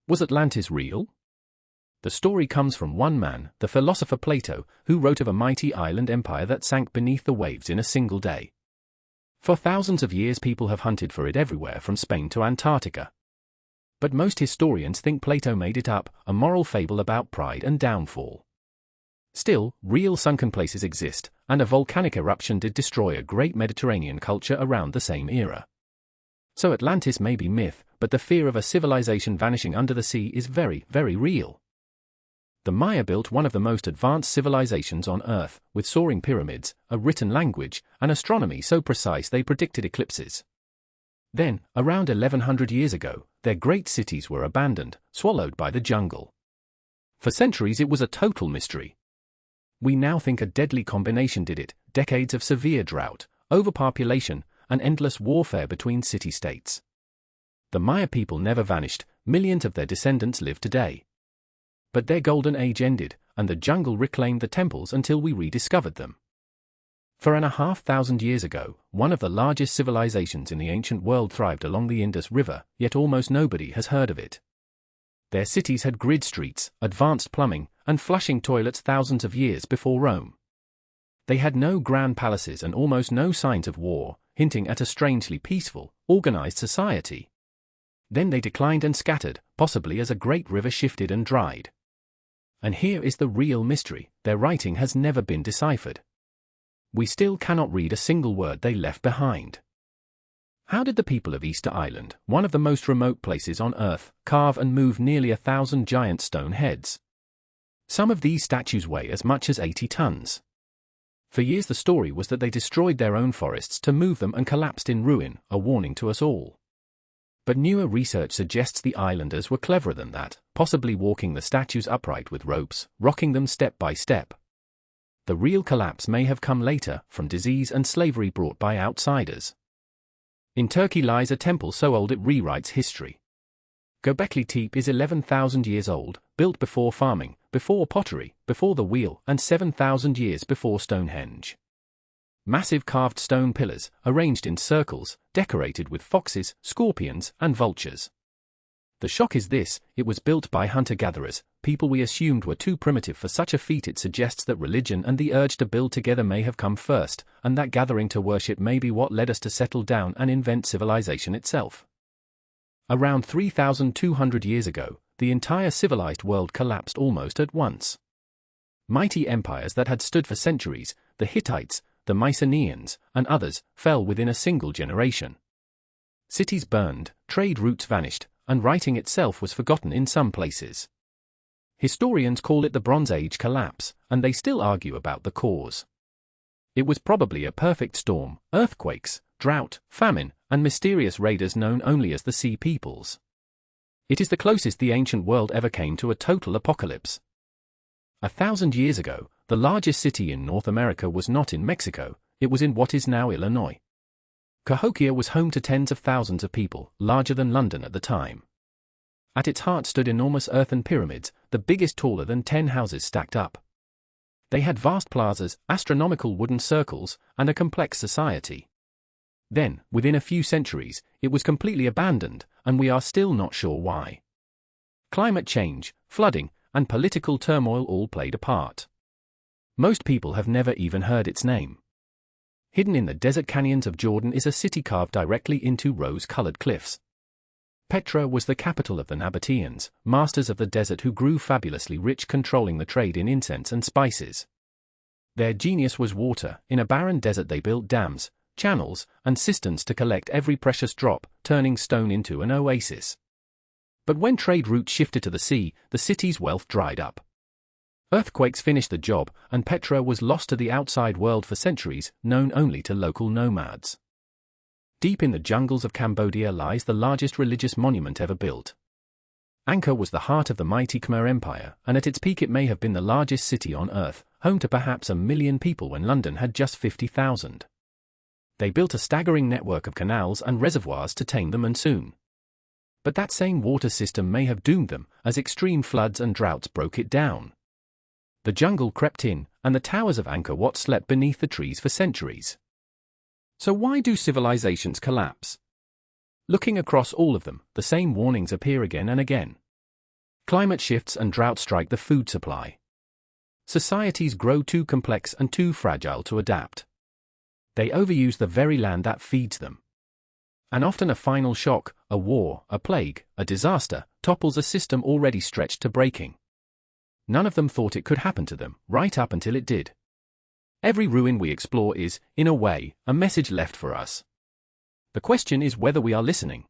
Was Atlantis real? The story comes from one man, the philosopher Plato, who wrote of a mighty island empire that sank beneath the waves in a single day. For thousands of years people have hunted for it everywhere from Spain to Antarctica. But most historians think Plato made it up, a moral fable about pride and downfall. Still, real sunken places exist, and a volcanic eruption did destroy a great Mediterranean culture around the same era. So Atlantis may be myth, but the fear of a civilization vanishing under the sea is very, very real. The Maya built one of the most advanced civilizations on Earth, with soaring pyramids, a written language, and astronomy so precise they predicted eclipses. Then, around 1100 years ago, their great cities were abandoned, swallowed by the jungle. For centuries it was a total mystery. We now think a deadly combination did it: decades of severe drought, overpopulation, and endless warfare between city-states. The Maya people never vanished, millions of their descendants live today. But their golden age ended, and the jungle reclaimed the temples until we rediscovered them. 4,500 years ago, one of the largest civilizations in the ancient world thrived along the Indus River, yet almost nobody has heard of it. Their cities had grid streets, advanced plumbing, and flushing toilets thousands of years before Rome. They had no grand palaces and almost no signs of war, hinting at a strangely peaceful, organized society. Then they declined and scattered, possibly as a great river shifted and dried. And here is the real mystery: their writing has never been deciphered. We still cannot read a single word they left behind. How did the people of Easter Island, one of the most remote places on Earth, carve and move nearly 1,000 giant stone heads? Some of these statues weigh as much as 80 tons. For years the story was that they destroyed their own forests to move them and collapsed in ruin, a warning to us all. But newer research suggests the islanders were cleverer than that, possibly walking the statues upright with ropes, rocking them step by step. The real collapse may have come later, from disease and slavery brought by outsiders. In Turkey lies a temple so old it rewrites history. Gobekli Tepe is 11,000 years old, built before farming, before pottery, before the wheel, and 7,000 years before Stonehenge. Massive carved stone pillars, arranged in circles, decorated with foxes, scorpions, and vultures. The shock is this: it was built by hunter-gatherers, people we assumed were too primitive for such a feat. It suggests that religion and the urge to build together may have come first, and that gathering to worship may be what led us to settle down and invent civilization itself. Around 3,200 years ago, the entire civilized world collapsed almost at once. Mighty empires that had stood for centuries, the Hittites, the Mycenaeans, and others, fell within a single generation. Cities burned, trade routes vanished, and writing itself was forgotten in some places. Historians call it the Bronze Age collapse, and they still argue about the cause. It was probably a perfect storm: earthquakes, drought, famine, and mysterious raiders known only as the Sea Peoples. It is the closest the ancient world ever came to a total apocalypse. 1,000 years ago, the largest city in North America was not in Mexico, it was in what is now Illinois. Cahokia was home to tens of thousands of people, larger than London at the time. At its heart stood enormous earthen pyramids, the biggest taller than 10 houses stacked up. They had vast plazas, astronomical wooden circles, and a complex society. Then, within a few centuries, it was completely abandoned, and we are still not sure why. Climate change, flooding, and political turmoil all played a part. Most people have never even heard its name. Hidden in the desert canyons of Jordan is a city carved directly into rose-colored cliffs. Petra was the capital of the Nabateans, masters of the desert who grew fabulously rich, controlling the trade in incense and spices. Their genius was water. In a barren desert they built dams, channels, and cisterns to collect every precious drop, turning stone into an oasis. But when trade routes shifted to the sea, the city's wealth dried up. Earthquakes finished the job, and Petra was lost to the outside world for centuries, known only to local nomads. Deep in the jungles of Cambodia lies the largest religious monument ever built. Angkor was the heart of the mighty Khmer Empire, and at its peak it may have been the largest city on Earth, home to perhaps 1 million people when London had just 50,000. They built a staggering network of canals and reservoirs to tame the monsoon. But that same water system may have doomed them, as extreme floods and droughts broke it down. The jungle crept in, and the towers of Angkor Wat slept beneath the trees for centuries. So why do civilizations collapse? Looking across all of them, the same warnings appear again and again. Climate shifts and drought strike the food supply. Societies grow too complex and too fragile to adapt. They overuse the very land that feeds them. And often a final shock, a war, a plague, a disaster, topples a system already stretched to breaking. None of them thought it could happen to them, right up until it did. Every ruin we explore is, in a way, a message left for us. The question is whether we are listening.